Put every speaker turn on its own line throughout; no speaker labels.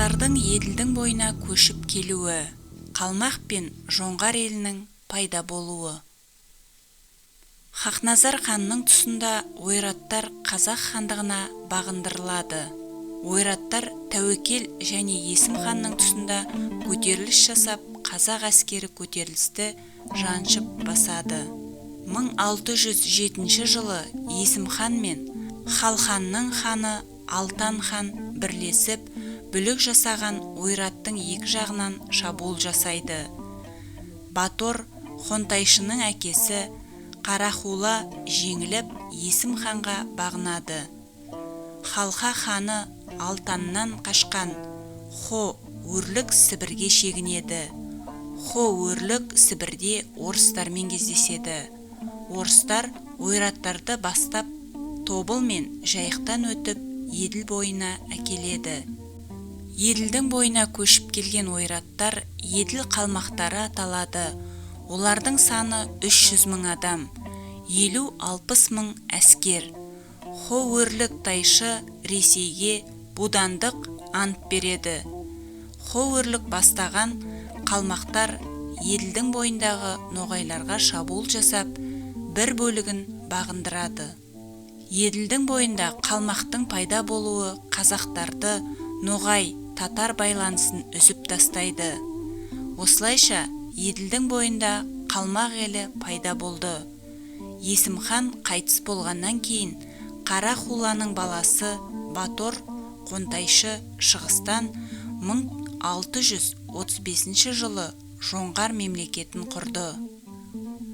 Қалмақтардың Еділдің бойына көшіп келуі, Қалмақ пен Жоңғар елінің пайда болуы. Хақназар ханның тұсында ойраттар Қазақ хандығына бағындырылады. Ойраттар Тәуекел және Есім ханның тұсында көтеріліс жасап, қазақ әскері көтерілісті жаншып басады. 1607 жылы Есім хан мен Халханның ханы Алтан хан бірлесіп, бүлік жасаған ойраттың екі жағынан шабуыл жасайды. Батор Хонтайшының әкесі Қарахула жеңіліп, Есім ханға бағынады. Халха ханы Алтаннан қашқан Хо өрлік Сібірге шегінеді. Хо өрлік Сібірде орыстармен кездеседі. Орыстар ойраттарды бастап, Тобыл мен Жайықтан өтіп, Еділ бойына әкеледі. Еділдің бойына көшіп келген ойраттар Еділ қалмақтары аталады. Олардың саны 300 мың адам, 50-60 мың әскер. Хо өрлік Тайшы Ресейге будандық ант береді. Хо өрлік бастаған қалмақтар Еділдің бойындағы ноғайларға шабуыл жасап, бір бөлігін бағындырады. Еділдің бойында қалмақтың пайда болуы қазақтарды ноғай татар байланысын үзіп тастайды. Осылайша Еділдің бойында қалмақ елі пайда болды. Есім хан қайтыс болғаннан кейін Қарахуланың баласы Батор Қонтайшы шығыстан 1635 жылы Жоңғар мемлекетін құрды.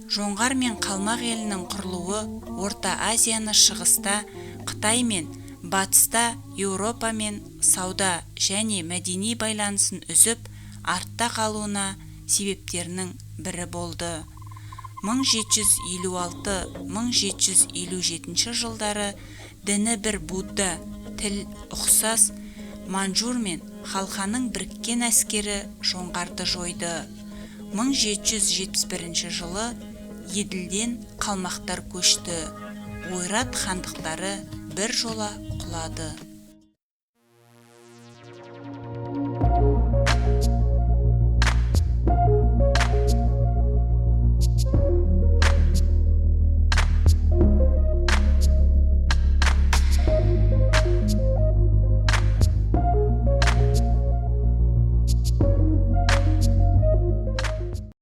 Жоңғар мен қалмақ елінің құрылуы Орта Азияны шығыста, Қытай мен батыста Еуропа мен сауда және мәдени байланысын үзіп, артта қалуына себептерінің бірі болды. 1756-1757 жылдары діні бір Будда, тіл ұқсас Манжур мен Халханың біріккен әскері Жоңғарды жойды. 1771 жылы Еділден қалмақтар көшті. Ойрат хандықтары бір жола құлады.